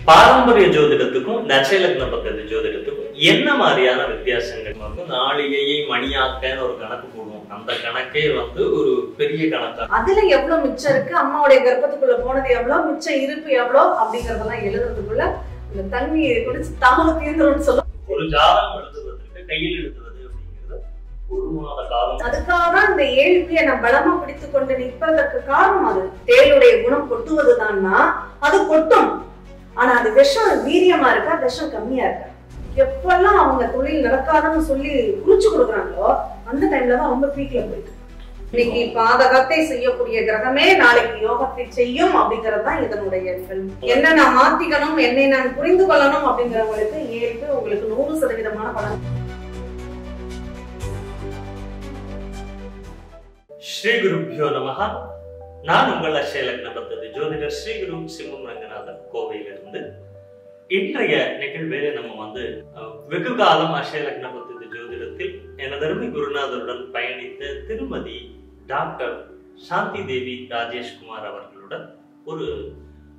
பாரம்பரிய ஜோதிடத்துக்கும் நட்ச லக்ன பத்ததி ஜோதிடத்துக்கும் என்ன மாதிரியான வித்தியாசங்கள் வந்து நாளிகையை மணியாக்கன்னு ஒரு கணக்கு போடுவோம். அந்த கணக்கே வந்து ஒரு பெரிய கணக்கா அதுல எவ்வளவு மிச்சம் இருக்கு, அம்மாவுடைய கர்ப்பத்துக்குள்ள போனது எவ்வளவு, மிச்சம் இருப்பு எவ்வளவு அப்படிங்கறதெல்லாம் எழுதுறதுக்குள்ள இந்த தண்ணியை குடிச்சு தாகம் தீர்ந்துரும் சொல்ல ஒரு ஜாதகம் எழுதுவதற்கு கையில் எழுதுவது அப்படிங்கிறது ஒரு மாத காலம். அதுக்காக தான் இந்த ஏழ்மையை நான் பலமா பிடித்துக் கொண்டு நிற்பதற்கு காரணம் அது. தேளுடைய குணம் கொட்டுவதுதான்னா அது கொட்டும், ஆனா அது விஷம் வீரியமா இருக்கா விஷம் கம்மியா இருக்கா. எப்பெல்லாம் அவங்க தொழில் நடக்காதுன்னு சொல்லி குறிச்சு கொடுக்குறாங்களோ அந்த டைம்ல தான் ரொம்ப பீக்ல போயிட்டு இன்னைக்கு பாதகத்தை செய்யக்கூடிய கிரகமே நாளைக்கு யோகத்தை செய்யும் அப்படிங்கறது தான் இதனுடைய நிகழ்வு. என்ன நான் மாத்திக்கணும், என்னை நான் புரிந்து கொள்ளணும் அப்படிங்கிறவங்களுக்கு ஏற்று உங்களுக்கு 100% பலன். ஸ்ரீ குருப்யோ நமஹ. நான் உங்கள் அக்ஷய லக்ன பத்ததி ஜோதிடர் ஸ்ரீ குரு சிம்மம் ரங்கநாதன் கோவையிலிருந்து. இன்றைய நிகழ்வேல நம்ம வந்து வெகு காலம் அக்ஷய லக்ன பத்ததி ஜோதிடத்தில் எனதருமை குருநாதருடன் பயணித்த திருமதி டாக்டர் சாந்தி தேவி ராஜேஷ்குமார் அவர்களுடன் ஒரு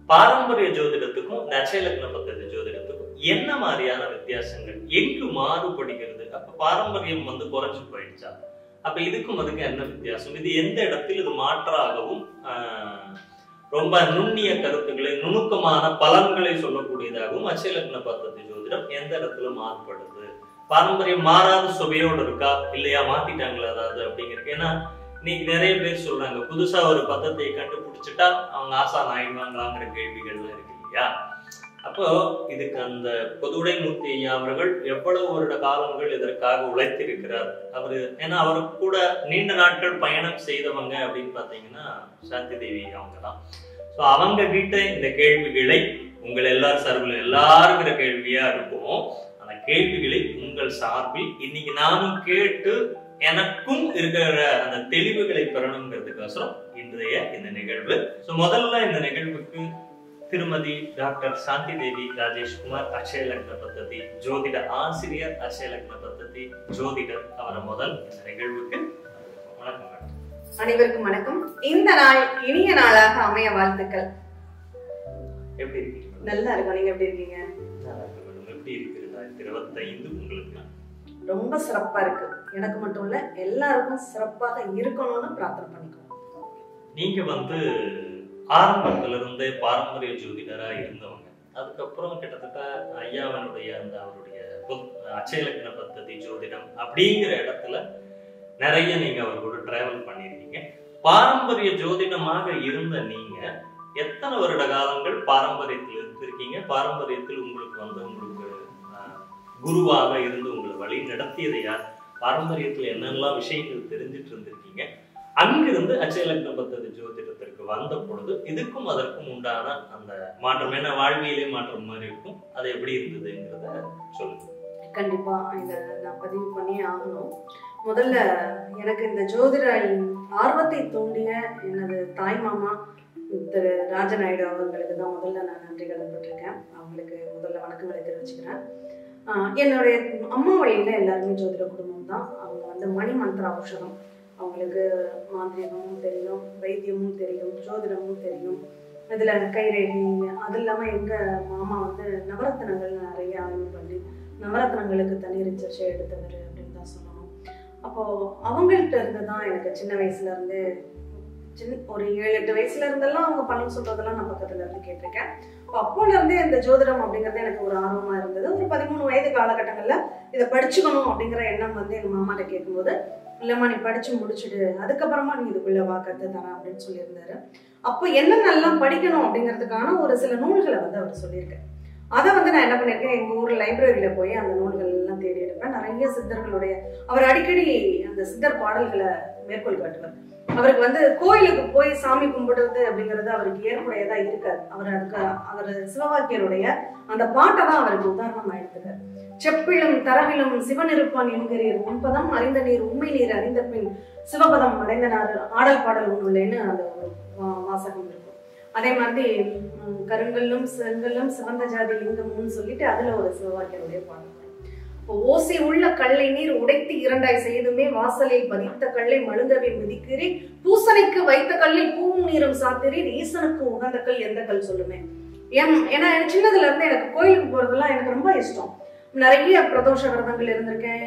பாரம்பரிய ஜோதிடத்துக்கும் நட்ச லக்ன பத்ததி ஜோதிடத்துக்கும் என்ன மாதிரியான வித்தியாசங்கள், எங்கு மாறுபடுகிறது, அப்ப பாரம்பரியம் வந்து குறைஞ்சு போயிடுச்சா, அப்ப இதுக்கும் அதுக்கு என்ன வித்தியாசம், இது எந்த இடத்தில் இது மாற்றாகவும் ரொம்ப நுண்ணிய கருத்துக்களை நுணுக்கமான பலன்களை சொல்லக்கூடியதாகவும் அக்ஷய லக்ன பத்ததி ஜோதிடம் எந்த இடத்துல மாறுபடுது, பாரம்பரியம் மாறாத சுவையோடு இருக்கா இல்லையா, மாத்திட்டாங்களா அதாவது அப்படிங்கிறது. ஏன்னா இன்னைக்கு நிறைய பேர் சொல்றாங்க புதுசா ஒரு பத்தத்தை கண்டுபிடிச்சிட்டா அவங்க ஆசான் ஆயிடுவாங்களாங்கிற கேள்விகள்லாம் இருக்கு இல்லையா. அப்போ இதுக்கு அந்த பொதுவுடை மூர்த்தி ஐயா அவர்கள் எவ்வளவு வருட காலங்கள் இதற்காக உழைத்திருக்கிறார். அவரு ஏன்னா அவருக்கு கூட நீண்ட நாட்கள் பயணம் செய்தவங்க அப்படின்னு பாத்தீங்கன்னா சாந்தி தேவி அவங்க தான். ஸோ அவங்க கிட்ட இந்த கேள்விகளை உங்கள் எல்லாரும் சார்பில் எல்லாருங்கிற கேள்வியா இருக்கும். அந்த கேள்விகளை உங்கள் சார்பில் இன்னைக்கு நானும் கேட்டு எனக்கும் இருக்கிற அந்த தெளிவுகளை பெறணுங்கிறதுக்கோசரம் இன்றைய இந்த நிகழ்வு. ஸோ முதல்ல இந்த நிகழ்வுக்கு திருமதி டாக்டர் சாந்தி தேவி ராஜேஷ்குமார் அக்ஷய லக்ன பத்ததி ஜோதிட ஆசிரியர், அக்ஷய லக்ன பத்ததி ஜோதிடர், அவரை முதல் இந்த நிகழ்வுக்கு வணக்கம். அனைவருக்கும் வணக்கம். இந்த நாள் இனிய நாளாக அமைய வாழ்த்துக்கள். எப்படி இருக்கீங்க? நல்லா இருக்கும். நீங்க எப்படி இருக்கீங்க? எப்படி இருக்கு 2025 உங்களுக்கு? ரொம்ப சிறப்பா இருக்கு. எனக்கு மட்டும் இல்ல எல்லாருக்கும் சிறப்பாக இருக்கணும்னு பிரார்த்தனை பண்ணிக்கணும். நீங்க வந்து ஆரம்பத்துல இருந்தே பாரம்பரிய ஜோதிடரா இருந்தவங்க, அதுக்கப்புறம் கிட்டத்தட்ட ஐயாவனுடைய அந்த அவருடைய அக்ஷய லக்ன பத்ததி ஜோதிடம் அப்படிங்கிற இடத்துல நிறைய நீங்க அவர் கூட டிராவல் பண்ணிருக்கீங்க. பாரம்பரிய ஜோதிடமாக இருந்த நீங்க எத்தனை வருட காலங்கள் பாரம்பரியத்தில் இருந்திருக்கீங்க? பாரம்பரியத்தில் உங்களுக்கு வந்து உங்களுக்கு குருவாக இருந்து உங்களை வழி நடத்தியது யார்? பாரம்பரியத்தில் என்னெல்லாம் விஷயங்கள் தெரிஞ்சிட்டு இருந்திருக்கீங்க? அங்கிருந்து அக்ஷய லக்ன பத்ததி ஜோதிடத்திற்கு வந்த பொழுது இதுக்கும் அதற்கும் உண்டான அந்த மாற்றம் என்ன, வாழ்வியலே மாற்றம் மாதிரி இருக்கும், அது எப்படி இருந்ததுங்கிறத சொல்லுங்க. கண்டிப்பா இத நான் பதிவு பண்ணி ஆகணும். முதல்ல எனக்கு இந்த ஜோதிட ஆர்வத்தை தூண்டிய எனது தாய் மாமா திரு ராஜநாயுடு அவர்களுக்கு தான் முதல்ல நான் நன்றி கடன்பட்டிருக்கேன். அவங்களுக்கு முதல்ல வணக்கங்களை தெரிவிச்சுக்கிறேன். என்னுடைய அம்மா வழியில எல்லாருமே ஜோதிட குடும்பம் தான். அவங்க வந்து மணி மந்திர ஔஷதம், அவங்களுக்கு மாந்திரிகமும் தெரியும், வைத்தியமும் தெரியும், ஜோதிடமும் தெரியும், இதுல கைரேகை, அது இல்லாம எங்க மாமா வந்து நவரத்னங்கள் நிறைய ஆய்வு பண்ணி நவரத்னங்களுக்கு தனி ரிசர்ச்சை எடுத்தவர் அப்படின்னு தான் சொல்லணும். அப்போ அவங்கள்ட்ட இருந்து தான் எனக்கு சின்ன வயசுல இருந்து ஒரு 7-8 வயசுல இருந்தெல்லாம் அவங்க பலன் சொல்றதெல்லாம் நான் பக்கத்துல இருந்து கேட்டிருக்கேன். அப்போல இருந்தே இந்த ஜோதிடம் அப்படிங்கிறது எனக்கு ஒரு ஆர்வமா இருந்தது. ஒரு 13 வயது காலகட்டங்கள்ல இதை படிச்சுக்கணும் அப்படிங்கிற எண்ணம் வந்து எங்க மாமாட்ட கேட்கும்போது, இல்லம்மா நீ படிச்சு முடிச்சுடு, அதுக்கப்புறமா நீ இதுக்குள்ள வா கத்து தரேன் அப்படின்னு சொல்லியிருந்தாரு. அப்போ என்னென்னலாம் படிக்கணும் அப்படிங்கிறதுக்கான ஒரு சில நூல்களை வந்து அவர் சொல்லியிருக்கேன். அதை வந்து நான் என்ன பண்ணியிருக்கேன், எங்க ஊர் லைப்ரரியில போய் அந்த நூல்கள் எல்லாம் தேடி எடுப்பேன். நிறைய சித்தர்களுடைய அவர் அடிக்கடி அந்த சித்தர் பாடல்களை மேற்கோள் காட்டுவார். அவருக்கு வந்து கோயிலுக்கு போய் சாமி கும்பிடுறது அப்படிங்கிறது அவருக்கு ஏற்புடையதா இருக்காது. அவர் சிவவாக்கியருடைய அந்த பாட்டை தான் அவருக்கு உதாரணமா எடுத்துக்காரு. செப்பிலும் தரவிலும் சிவன் இருப்பான் என்கிறீர், உன்பதம் அறிந்த நீர் உண்மை நீர் அறிந்த பின் சிவபதம் அடைந்த நார் ஆடல் பாடல் ஒன்றுள்ளேன்னு அந்த ஒரு வாசகம் இருக்கும். அதே மாதிரி கருங்கல்லும் செங்கல்லும் சிவந்த ஜாதி லிங்கம்னு சொல்லிட்டு அதுல ஒரு சிவவாக்கியருடைய பாடல். ஓசை உள்ள கல்லை நீர் உடைத்து 2ஆய் செய்துமே வாசலில் பதித்த கல்லை மழுங்கவே மிதிக்கிறேன், பூசணைக்கு வைத்த கல்லில் பூவும் நீரும் சாத்திரீர், ஈசனுக்கு உகந்த கல் எந்த கல் சொல்லுமே. ஏன்னா சின்னதுல இருந்து எனக்கு கோயிலுக்கு போறதெல்லாம் எனக்கு ரொம்ப இஷ்டம். நிறைய பிரதோஷ விரதங்கள் இருந்திருக்கேன்.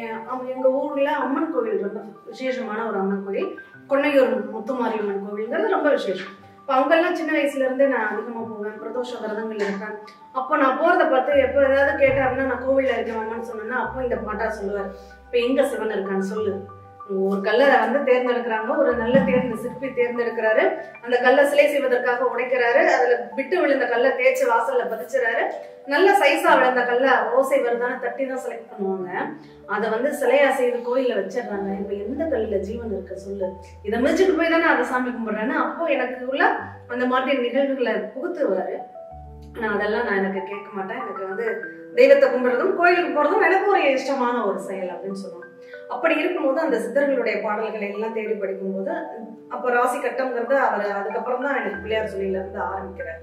எங்க ஊர்ல அம்மன் கோவில் ரொம்ப விசேஷமான ஒரு அம்மன் கோயில், கொன்னையூர் முத்துமாரியம்மன் கோவில்ங்கிறது ரொம்ப விசேஷம். இப்போ அவங்கெல்லாம் சின்ன வயசுல இருந்தே நான் அதிகமா போவேன், பிரதோஷ விரதங்கள் இருப்பேன். அப்போ நான் போறதை பார்த்து எப்போ ஏதாவது கேட்டாருன்னா நான் கோவில்ல இருக்கேன் சொன்னேன்னா அப்போ இந்த பாட்டா சொல்லுவார், இப்போ எங்க சிவன் இருக்கான்னு சொல்லு. ஒரு கல்லை வந்து தேர்ந்தெடுக்கிறாங்க, ஒரு நல்ல சிற்பி தேர்ந்தெடுக்கிறாரு, அந்த கல்லை சிலை செய்வதற்காக உடைக்கிறாரு, அதுல விட்டு விழுந்த கல்லை தேய்ச்சி வாசல்ல பதிச்சுறாரு, நல்ல சைஸா விழுந்த கல்லை ஓசை வருதான்னு தட்டி தான் செலக்ட் பண்ணுவாங்க. அதை வந்து சிலையா செய்து கோயில்ல வச்சிடுறாங்க. இப்ப எந்த கல்லுல ஜீவன் இருக்க சொல்லு, இதை மிதிச்சுட்டு போய் தானே அதை சாமி கும்பிடுறேன்னு அப்போ எனக்கு உள்ள அந்த மாதிரி நிகழ்வுகளை புகுத்துவாரு. நான் அதெல்லாம் எனக்கு கேட்க மாட்டேன். எனக்கு வந்து தெய்வத்தை கும்பிடுறதும் கோயிலுக்கு போறதும் எனக்கு ஒரு இஷ்டமான ஒரு செயல் அப்படின்னு சொல்லுவாங்க. அப்படி இருக்கும்போது அந்த சித்தர்களுடைய பாடல்களை எல்லாம் தேடி படிக்கும்போது அப்ப ராசி கட்டம்ங்கிறது அவர் அதுக்கப்புறம் தான் எனக்கு பிள்ளையார் சொல்லியில இருந்து ஆரம்பிக்கிறார்.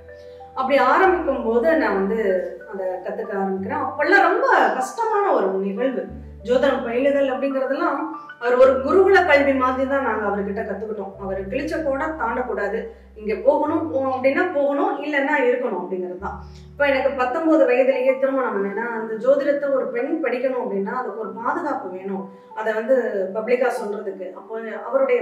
அப்படி ஆரம்பிக்கும் போது நான் வந்து அதை கத்துக்க ஆரம்பிக்கிறேன். அப்பெல்லாம் ரொம்ப கஷ்டமான ஒரு நிகழ்வு. ஜோதிடம் பயிலுதல் அப்படிங்கறதெல்லாம் அவர் ஒரு குருகுல கல்வி மாதிரி தான் நாங்க அவர்கிட்ட கத்துக்கிட்டோம். அவர் கிழிச்ச கூட தாண்டக்கூடாது, இங்க போகணும் அப்படின்னா போகணும், இல்லைன்னா இருக்கணும் அப்படிங்கிறது தான். இப்ப எனக்கு 19 வயதிலேயே திருமணம். ஏன்னா அந்த ஜோதிடத்தை ஒரு பெண் படிக்கணும் அப்படின்னா அதுக்கு ஒரு பாதுகாப்பு வேணும், அதை வந்து பப்ளிக்கா சொல்றதுக்கு. அப்போ அவருடைய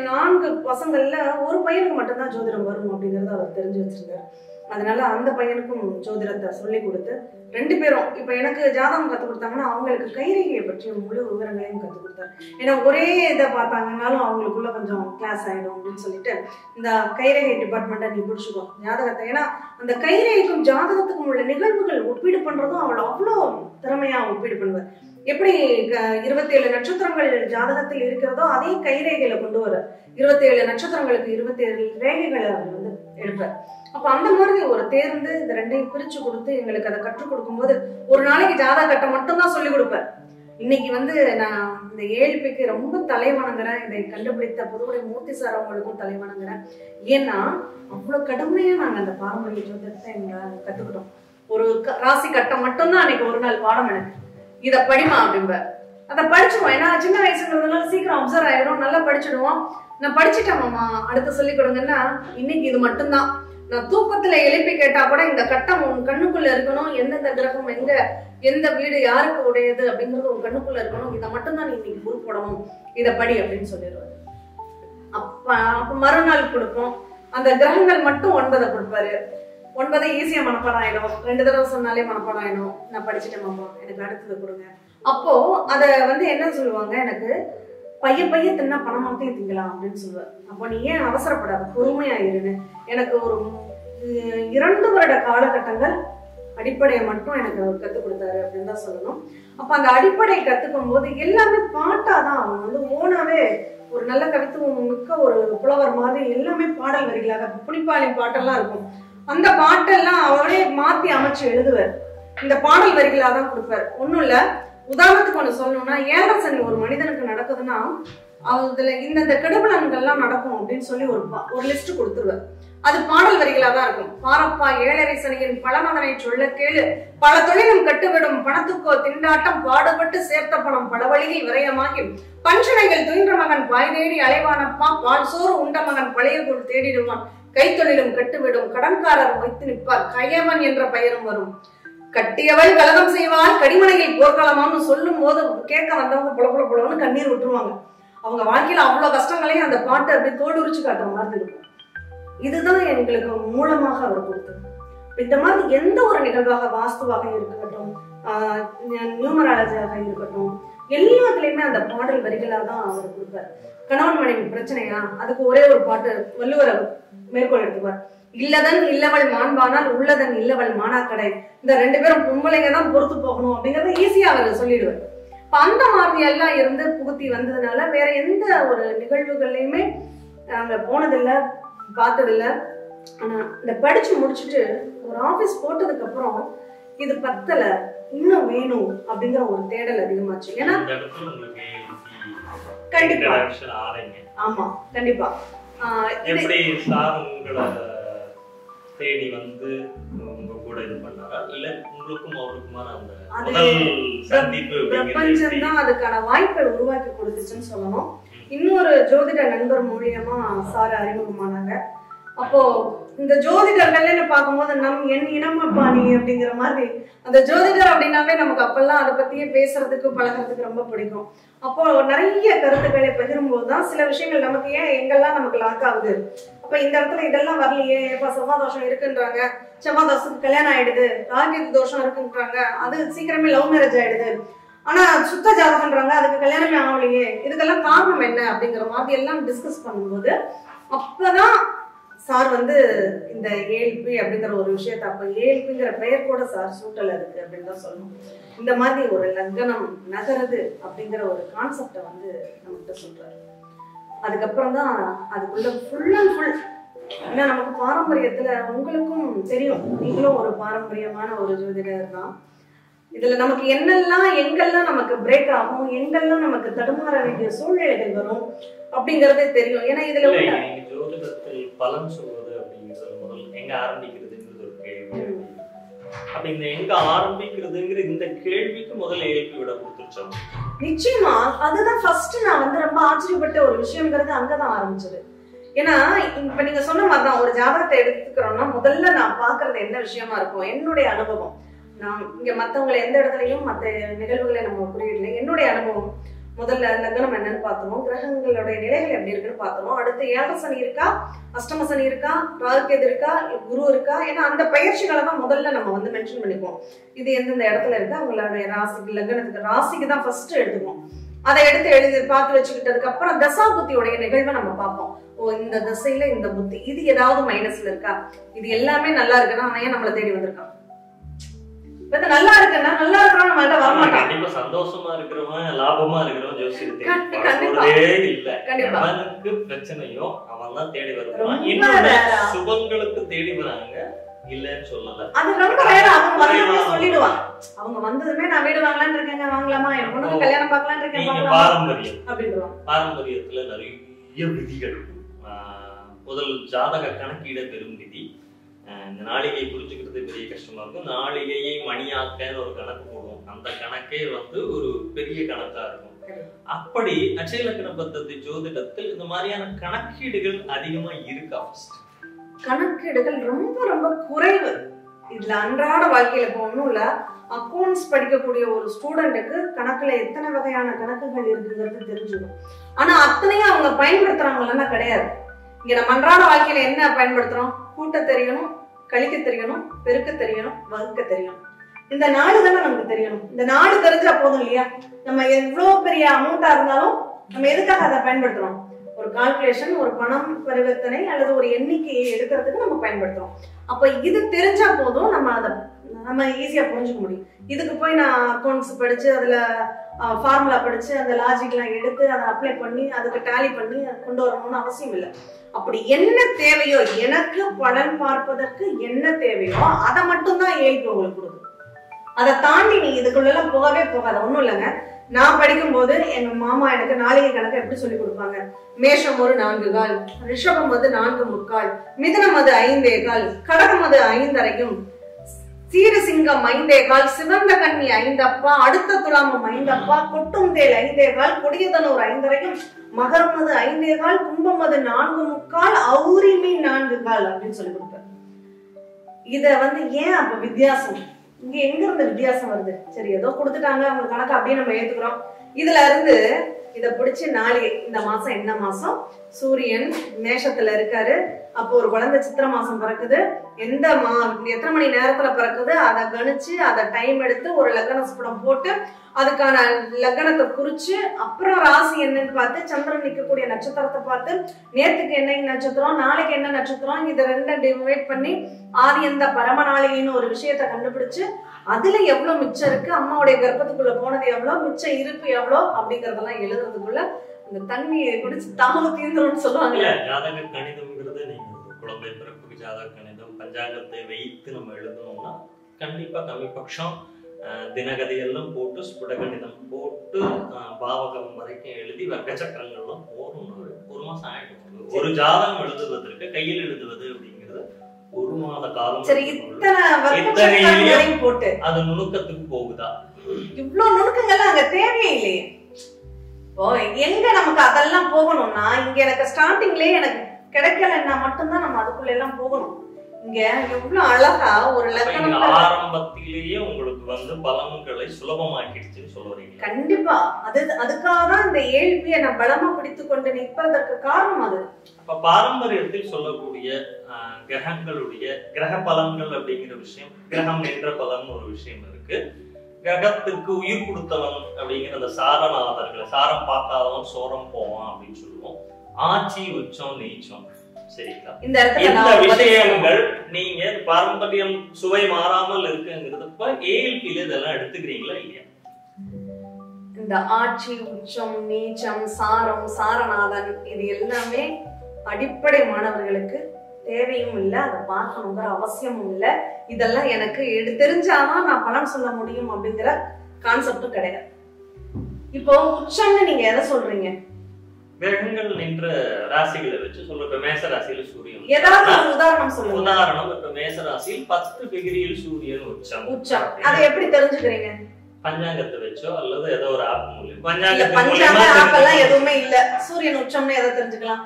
4 பசங்கள்ல ஒரு பையனுக்கு மட்டும்தான் ஜோதிடம் வரும் அப்படிங்கறத அவர் தெரிஞ்சு வச்சிருந்தார். அதனால அந்த பையனுக்கும் ஜோதிடத்தை சொல்லி கொடுத்து 2 பேரும் இப்ப எனக்கு ஜாதகம் கத்து கொடுத்தாங்கன்னா அவங்களுக்கு கைரேகையை பற்றிய முழு விவரங்களையும் கத்து கொடுத்தாரு. ஏன்னா ஒரே இதை பார்த்தாங்கன்னாலும் அவங்களுக்குள்ள கொஞ்சம் கிளாஸ் ஆயிடும் அப்படின்னு சொல்லிட்டு இந்த கைரேகை டிபார்ட்மெண்ட்டை நீ பிடிச்சிக்கோ ஜாதகத்தை. ஏன்னா அந்த கைரேகைக்கும் ஜாதகத்துக்கும் உள்ள நிகழ்வுகள் ஒப்பீடு பண்றதும் அவள் அவ்வளோ திறமையா ஒப்பீடு பண்ணுவார். எப்படி 27 நட்சத்திரங்கள் ஜாதகத்தில் இருக்கிறதோ அதே கைரேகையில கொண்டு வர 27 நட்சத்திரங்களுக்கு 27 ரேகைகளை அவர் வந்து எடுப்பார். அப்ப அந்த மாதிரி ஒரு தேர்ந்து இந்த 2ஐயும் பிரிச்சு கொடுத்து எங்களுக்கு அதை கற்றுக் கொடுக்கும் போது ஒரு நாளைக்கு ஜாதக கட்டம் மட்டும்தான் சொல்லி கொடுப்பேன். இன்னைக்கு வந்து நான் இந்த ஏழ்பிக்கு ரொம்ப தலைவணங்குறேன். இதை கண்டுபிடித்த புதுவுடை மூர்த்தி சார் அவங்களுக்கும் தலைவணங்குறேன். ஏன்னா அவ்வளவு கடுமையா நாங்க அந்த பாரம்பரிய ஜோதிடத்தை எங்களை கத்துக்கிட்டோம். ஒரு ராசி கட்டம் மட்டும்தான் அன்னைக்கு ஒரு நாள் பாடம் எனக்கு, இதை படிமா அப்படிம்ப அதை படிச்சிடுவோம். ஏன்னா சின்ன வயசுங்கிறதுனால சீக்கிரம் அப்சர்வ் ஆயிரும், நல்லா படிச்சிடுவோம். நான் படிச்சுட்டேன் மாமா அடுத்து சொல்லி கொடுங்கன்னா இன்னைக்கு இது மட்டும்தான். நான் தூக்கத்துல எழுப்பி கேட்டா கூட இந்த கட்டம் உன் கண்ணுக்குள்ள இருக்கணும், எந்தெந்த கிரகம் எந்த வீடு யாருக்கு உடையது அப்படிங்கிறது உன் கண்ணுக்குள்ள இருக்கணும், இதை மட்டும்தான் நீ இன்னைக்கு குரு போடணும், இதை படி அப்படின்னு சொல்லிடுவாரு. அப்ப மறுநாள் கொடுப்போம். அந்த கிரகங்கள் மட்டும் 9 கொடுப்பாரு. 9 ஈஸியா மனப்பாடம் ஆயிடும், 2 தடவை சொன்னாலே மனப்பாடம் ஆயிடும். நான் படிச்சுட்டேன் மாமா எனக்கு அடுத்தது கொடுங்க. அப்போ அத வந்து என்ன சொல்லுவாங்க, எனக்கு பைய தின்னா பணமாத்தையும் திங்கலாம் அப்படின்னு சொல்லுவார். அப்போ நீ ஏன் அவசரப்படாத, பொறுமையா இருன்னு. எனக்கு ஒரு 2 வருட காலகட்டங்கள் அடிப்படையை மட்டும் எனக்கு அவர் கத்துக் கொடுத்தாரு அப்படின்னு தான் சொல்லணும். அப்ப அந்த அடிப்படை கத்துக்கும் போது எல்லாமே பாட்டாதான். அவங்க வந்து ஓனாவே ஒரு நல்ல கவித்துவம் மிக்க ஒரு புலவர் மாதிரி எல்லாமே பாடல் வரிகளாக புலிப்பாளி பாட்டெல்லாம் இருக்கும். அந்த பாட்டெல்லாம் அவரே மாத்தி அமைச்சு எழுதுவார். இந்த பாடல் வரிகளாக தான் கொடுப்பார். ஒண்ணும் இல்ல, உதாரணத்துக்கு ஒண்ணு சொல்லணும்னா 7 சனி ஒரு மனிதனுக்கு நடக்குதுன்னா அதுல இந்த கெடுபலன்கள்லாம் நடக்கும் அப்படின்னு சொல்லி ஒரு லிஸ்ட் கொடுத்துருவார். அது பாடல் வரிகளா தான் இருக்கும். பாரப்பா 7 சனியின் பழமகனை சொல்ல கேளு, பல தொழிலும் கட்டுவிடும் பணத்துக்கோ திண்டாட்டம், பாடுபட்டு சேர்த்த பணம் பல வழியில் விரயமாகி பஞ்சனைகள் துயின்ற மகன் பாய் தேடி அலைவானப்பா, பால் சோறு உண்ட மகன் பழைய பொருள் தேடிடுவான், கைத்தொழிலும் கட்டுவிடும் கடன்காரர் வைத்து நிற்பார், கயவன் என்ற பெயரும் வரும், கட்டியவள் கலகம் செய்வாள் கடிமனையில் போர்க்களமான்னு சொல்லும் போது கேட்க வந்தவங்க புலப்புலன்னு கண்ணீர் விட்டுருவாங்க. அவங்க வாழ்க்கையில அவ்வளவு கஷ்டங்களையும் அந்த பாட்டு அப்படி தோடு உரிச்சு காட்டுற மாதிரி இருக்கும். இதுதான் எங்களுக்கு மூலமாக அவர் கொடுத்தது. இந்த மாதிரி எந்த ஒரு நிகழ்வாக, வாஸ்துவாக இருக்கட்டும், நியூமராலஜியாக இருக்கட்டும், எல்லாத்துலயுமே அந்த பாடல் வரிகளாக தான் அவர் கொடுப்பார். கணவன் மனைவி பிரச்சனையா, அதுக்கு ஒரே ஒரு பாட்டு வள்ளுவர் மேற்கோள் எடுத்துப்பார். இல்லதன் இல்லவள் மாண்பானால் உள்ளதன் இல்லவள் மானாக்கடை. இந்த 2 பேரும் பொம்பளைங்க தான் பொறுத்து போகணும் அப்படிங்கறத ஈஸியா அவர் சொல்லிடுவார். அந்த மாதிரி எல்லாம் இருந்து புகுத்தி வந்ததுனால வேற எந்த ஒரு நிகழ்வுகள்லயுமே நாங்க போனதில்லை, பார்த்ததில்லை. ஆனா இந்த படிச்சு முடிச்சுட்டு ஒரு ஆபீஸ் போட்டதுக்கு அப்புறம் இது பத்தல, இன்னும் வேணும் அப்படிங்கிற ஒரு தேடல் அதிகமாச்சு. ஏன்னா கண்டிப்பா, ஆமா கண்டிப்பா. எப்படி சார் உங்களை தேடி வந்து உங்க கூட இது பண்ணாரா, இல்ல உங்களுக்கும் அவருக்குமான அந்த முதல் சந்திப்பு பிரபஞ்சம் தான் அதுக்கான வாய்ப்பை உருவாக்கி கொடுத்துச்சுன்னு சொல்லணும். இன்னொரு ஜோதிட நண்பர் மூலியமா சார் அறிமுகமானாங்க. அப்போ இந்த ஜோதிடர்கள்னு பார்க்கும்போது என் இனமப்பா நீ அப்படிங்கிற மாதிரி அந்த ஜோதிடர் அப்படின்னாவே நமக்கு அப்பெல்லாம் அதை பத்தியே பேசுறதுக்கு பழகிறதுக்கு ரொம்ப பிடிக்கும். அப்போ நிறைய கருத்துக்களை பகிரும்போது தான் சில விஷயங்கள் நமக்கு எங்கெல்லாம் நமக்கு லாக் ஆகுது, அப்ப இந்த இடத்துல இதெல்லாம் வரலையே, இப்ப செவ்வாய் தோஷம் இருக்குன்றாங்க, செவ்வாய் தோஷத்துக்கு கல்யாணம் ஆயிடுது, ராகு தோஷம் இருக்குன்றாங்க, அது சீக்கிரமே லவ் மேரேஜ் ஆயிடுது, ஆனா சுத்த ஜாதகம்ன்றாங்க அதுக்கு கல்யாணமே ஆகலையே, இதுக்கெல்லாம் காரணம் என்ன அப்படிங்கிற மாதிரி எல்லாம் டிஸ்கஸ் பண்ணும்போது அப்பதான் சார் வந்து இந்த ஏஎல்பி அப்படிங்கிற ஒரு விஷயத்த, அப்ப ஏஎல்பிங்கிற பெயர் கூட சார் சூட்டல் இருக்கு அப்படின்னு தான் சொல்லணும். இந்த மாதிரி ஒரு லக்னம் நகருது அப்படிங்கிற ஒரு கான்செப்டை வந்து நம்மகிட்ட சொல்றாரு. அதுக்கப்புறம் தான் அதுக்குள்ள ஃபுல் அண்ட் ஃபுல், ஏன்னா நமக்கு பாரம்பரியத்துல உங்களுக்கும் தெரியும், நீங்களும் ஒரு பாரம்பரியமான ஒரு ஜோதிடர் தான். இதுல நமக்கு என்னெல்லாம் எங்கெல்லாம் நமக்கு பிரேக் ஆகும், எங்கெல்லாம் நமக்கு தடுமாற வேண்டிய சூழ்நிலைகள் வரும் அப்படிங்கறதே தெரியும். ஏன்னா இதுல ஜோதிடத்தில் பலன் சொல்வது அப்படிங்கிறது முதல் எங்க ஆரம்பிக்கிறதுங்கிறது ஒரு கேள்வி. அப்ப இந்த எங்க ஆரம்பிக்கிறதுங்கிற இந்த கேள்விக்கு முதல்ல ஏற்பி விட கொடுத்துருச்சோம். நிச்சயமா அதுதான் ஃபர்ஸ்ட் நான் வந்து ரொம்ப ஆச்சரியப்பட்ட ஒரு விஷயம்ங்கிறது அங்கதான் ஆரம்பிச்சது. ஏன்னா இப்ப நீங்க சொன்ன மாதிரிதான் ஒரு ஜாதகத்தை எடுத்துக்கிறோம்னா முதல்ல நான் பாக்குறது என்ன விஷயமா இருக்கும், என்னுடைய அனுபவம். நான் இங்க மத்தவங்களை எந்த இடத்துலயும் மத்த நிகழ்வுகளை நம்ம குறியிடல, என்னுடைய அனுபவம். முதல்ல லக்னம் என்னன்னு பார்த்தோம், கிரகங்களுடைய நிலைகள் எப்படி இருக்குன்னு பார்த்தோம், அடுத்து ஏழரை சனி இருக்கா, அஷ்டம சனி இருக்கா, ராகுகேது இருக்கா, குரு இருக்கா, ஏன்னா அந்த பயிற்சிகளை தான் முதல்ல நம்ம வந்து மென்ஷன் பண்ணிப்போம். இது எந்தெந்த இடத்துல இருக்கு, அவங்களுடைய ராசிக்கு லக்னத்துக்கு ராசிக்கு தான் ஃபர்ஸ்ட் எடுத்துப்போம். அதை எடுத்து எழுதி பார்த்து வச்சுக்கிட்டதுக்கு அப்புறம் தசா புத்தியோடைய நிகழ்வை நம்ம பார்ப்போம். ஓ இந்த தசையில இந்த புத்தி இது ஏதாவது மைனஸ்ல இருக்கா, இது எல்லாமே நல்லா இருக்குன்னா அவன் ஏன் நம்மளை தேடி வந்திருக்கான், நல்லா இருக்குன்னா நல்லா இருக்கிறவன் நம்மள்ட்ட வரமாட்டான். கண்டிப்பா சந்தோஷமா இருக்கிறவன் லாபமா இருக்கிறவன் ஜோசியத்தை இல்ல, அவனுக்கு பிரச்சனையோ அவன் தான் தேடி வருவான். இன்னொரு சுபங்களுக்கு தேடி வராங்க இல்லன்னு சொல்லல, அது ரொம்ப நேரம் அவங்க வந்ததுமே சொல்லிடுவாங்க. அவங்க வந்ததுமே நான் வீடு வாங்கலான்னு இருக்கேங்க, வாங்கலாமா, என் பொண்ணுக்கு கல்யாணம் பார்க்கலான்னு இருக்கேன், பாரம்பரியம் அப்படின்றாங்க. பாரம்பரியத்துல நிறைய விதிகள். முதல் ஜாதக கணக்கீட பெரும் விதி. இந்த நாளிகை புரிஞ்சுக்கிறது பெரிய கஷ்டமா இருக்கும். நாளிகையை மணியாக்கன்னு ஒரு கணக்கு போடுவோம், அந்த கணக்கே வந்து ஒரு பெரிய கணக்கா இருக்கும். அப்படி அட்சய லக்ன பத்ததி ஜோதிடத்தில் இந்த மாதிரியான கணக்கீடுகள் அதிகமா இருக்கா? கணக்கீடுகள் ரொம்ப ரொம்ப குறைவு. இதுல அன்றாட வாழ்க்கையில இப்போ ஒண்ணும் இல்ல, அக்கௌண்ட்ஸ் படிக்கக்கூடிய ஒரு ஸ்டூடெண்ட்டுக்கு கணக்குல எத்தனை வகையான கணக்குகள் இருக்குங்கிறது தெரிஞ்சுக்கும். ஆனா அத்தனையும் அவங்க பயன்படுத்துறாங்கன்னா கிடையாது. இங்க நம்ம அன்றாட வாழ்க்கையில என்ன பயன்படுத்துறோம், கூட்ட தெரியணும், கழிக்க தெரியணும், பெருக்க தெரியணும், வகுக்க தெரியணும். இந்த நாடு தானே நமக்கு தெரியணும். இந்த நாடு தெரிஞ்சா போதும் இல்லையா? நம்ம எவ்வளவு பெரிய அமௌண்டா இருந்தாலும் நம்ம எதுக்காக அதை பயன்படுத்துறோம், ஒரு கால்குலேஷன், ஒரு பணம் பரிவர்த்தனை அல்லது ஒரு எண்ணிக்கையை எடுக்கிறதுக்கு நம்ம பயன்படுத்துறோம். அப்ப இது தெரிஞ்சா போதும், நம்ம ஈஸியா புரிஞ்சுக்க முடியும். இதுக்கு போய் நான் அக்கௌண்ட்ஸ் படிச்சு அதுல ஃபார்முலா படிச்சு அந்த லாஜிக் எல்லாம் எடுத்து அதை அப்ளை பண்ணி அதுக்கு டேலி பண்ணி கொண்டு வரணும்னு அவசியம் இல்லை. அப்படி என்ன தேவையோ, எனக்கு பலன் பார்ப்பதற்கு என்ன தேவையோ அதை மட்டும்தான் ஏழ்பு உங்களுக்கு கொடுக்கும். அதை தாண்டி நீ இதுக்குள்ள போகவே போகாத. ஒண்ணும் இல்லைங்க, நான் படிக்கும் போது எங்க மாமா எனக்கு நாளிகை கணக்கு எப்படி சொல்லி கொடுப்பாங்க, மேஷம் ஒரு 4 கால், ரிஷபம் அது 4 முக்கால், மிதுனம் அது 5 கால், கடகம் அது 5.5, சீரசிங்கம் 5 கால், சிவந்த கன்னி 5 அப்பா, அடுத்த துலாமம் 5 அப்பா, கொட்டும் தேல் 5 கால், கொடியதனூர் 5.5, மகரம் அது 5 கால், கும்பம் அது 4 முக்கால், அவுரிமை 4 கால் அப்படின்னு சொல்லி கொடுப்பாரு. இத வந்து ஏன் அப்ப வித்தியாசம், இங்க எங்க இருந்து வித்தியாசம் வருது? சரி ஏதோ கொடுத்துட்டாங்க அவங்க கணக்கு அப்படியே நம்ம ஏத்துக்கிறோம். இதுல இருந்து இத பிடிச்சு நாளிகை, இந்த மாசம் என்ன மாசம், சூரியன் மேஷத்துல இருக்காரு, அப்போ ஒரு குழந்தை சித்திரை மாசம் பிறக்குது, எத்தனை மணி நேரத்துல பிறக்குது அதை கணிச்சு அதை டைம் எடுத்து ஒரு லக்ன ஸ்புடம் போட்டு அதுக்கான லக்னத்தை குறிச்சு அப்புறம் ராசி என்னன்னு பார்த்து சந்திரன் நிற்கக்கூடிய நட்சத்திரத்தை பார்த்து நேற்றுக்கு என்ன நட்சத்திரம் நாளைக்கு என்ன நட்சத்திரம் இதை ரெண்டும் டிவைட் பண்ணி ஆதி எந்த பரம நாளிகைன்னு ஒரு விஷயத்த கண்டுபிடிச்சு அதுல எவ்வளவு மிச்சம் இருக்கு, அம்மாவுடைய கர்ப்பத்துக்குள்ள போனது எவ்வளவு, மிச்சம் இருப்பு எவ்வளவு அப்படிங்கறதெல்லாம் எழுதுறதுக்குள்ள இந்த தண்ணியை குடிச்சு தாகம் தீர்ந்துரும்னு சொல்லுவாங்க. ஜாதக கணிதம்ங்கிறது நீங்க குழந்தை பிறப்புக்கு ஜாதக கணிதம் பஞ்சாங்கத்தை வைத்து நம்ம எழுதணும்னா கண்டிப்பா கம்மிபட்சம் தினகதையெல்லாம் போட்டு ஸ்புட கணிதம் போட்டு பாவகம் வரைக்கும் எழுதி வர்க்க சக்கரங்கள்லாம் போகணும்னு ஒரு மாசம் ஆயிடும். ஒரு ஜாதகம் எழுதுவதற்கு கையில் எழுதுவது அப்படிங்கிறது ஒரு மாத காலம். சரி, இத்தனை போட்டு அது நுணுக்கத்துக்கு போகுதா? இவ்வளவு நுணுக்கங்கள்லாம் அங்க தேவையே இல்லையே. எங்க நமக்கு அதெல்லாம் போகணும்னா இங்க எனக்கு ஸ்டார்டிங்லயே எனக்கு கிடைக்கலன்னா மட்டும்தான் நம்ம அதுக்குள்ள எல்லாம் போகணும். இங்க எவ்வளவு அழகா ஒரு லக்னம் ஆரம்பத்திலேயே உங்களுக்கு வந்து பலன்களை சுலபமாக்கிடுச்சுன்னு சொல்றீங்க. கண்டிப்பா அதுக்காக தான் இந்த ஏழ்பியை நான் பலமா பிடித்து கொண்டு நிற்பதற்கு காரணம் அது. அப்ப பாரம்பரியத்தில் சொல்லக்கூடிய கிரகங்களுடைய கிரக பலன்கள் அப்படிங்கிற விஷயம், கிரகம் என்ற பலன் ஒரு விஷயம் இருக்கு. கிரகத்துக்கு உயிர் கொடுத்தவன் அப்படிங்கிற அந்த சாரநாதர்களை, சாரம் பார்க்காதவன் சோரம் போவான் அப்படின்னு சொல்லுவோம். ஆட்சி, உச்சம், நீச்சம், சரிங்களா? இந்த விஷயங்கள் நீங்க பாரம்பரியம் சுவை மாறாமல் இருக்குங்கிறதுப்ப ஏஎல்பில இதெல்லாம் எடுத்துக்கிறீங்களா இல்லையா? இந்த ஆட்சி, உச்சம், நீச்சம், சாரம், சாரநாதன் இது எல்லாமே அடிப்படை மாணவர்களுக்கு தேவையும் இல்லை, அதை பார்க்கணுங்கிற அவசியமும் இல்லை. இதெல்லாம் எனக்கு தெரிஞ்சாதான் நான் பலன் சொல்ல முடியும் அப்படிங்கிற கான்செப்டும் கிடையாது. இப்போ உச்சம்னு நீங்க எதை சொல்றீங்க? கிரகங்கள் நின்ற ராசிகளை வச்சு சொல்ற. இப்ப மேச ராசியில சூரியன், ஏதாவது ஒரு உதாரணம் சொல்லுங்க. உதாரணம், இப்ப மேச ராசியில் 10 டிகிரியில் சூரியன் உச்சம். உச்சம் அதை எப்படி தெரிஞ்சுக்கிறீங்க? பஞ்சாங்கத்தை வச்சோ அல்லது ஏதோ ஒரு ஆப் மூலம். பஞ்சாங்க ஆப் எல்லாம் எதுவுமே இல்ல. சூரியன் உச்சம்னு எதை தெரிஞ்சுக்கலாம்?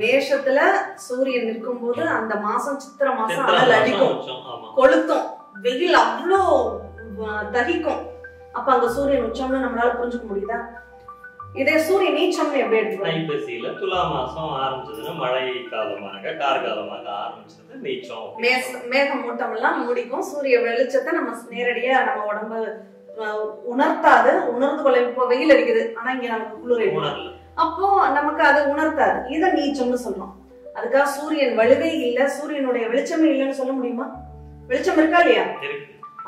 மேஷத்துல சூரியன் இருக்கும் போது அந்த மாசம் சித்திரை மாசம் அனல் அடிக்கும், கொளுத்தும், வெயில் அவ்வளோ தகிக்கும். அப்ப அங்க சூரியன் உச்சம்னு நம்மளால புரிஞ்சுக்க முடியுதா? இதே சூரியன் நீச்சம்னு எப்படி எடுத்துக்கலாம்? ஐப்பசியில துலா மாசம் ஆரம்பிச்சதுன்னா மழை காலமாக கார்காலமாக ஆரம்பிச்சது நீச்சம். மேகமூட்டம் எல்லாம் மூடிக்கும், சூரிய வெளிச்சத்தை நம்ம நேரடியா நம்ம உடம்பு உணர்த்தாது, உணர்ந்து கொள்ள. இப்போ வெயில் அடிக்குது ஆனா இங்க நமக்கு குளிர் உணரல, அப்போ நமக்கு அது உணர்த்தாது. இதை நீச்சம்னு சொல்றோம். அதுக்காக சூரியன் வலுவே இல்ல, சூரியனுடைய வெளிச்சமே இல்லைன்னு சொல்ல முடியுமா? வெளிச்சம் இருக்கா இல்லையா?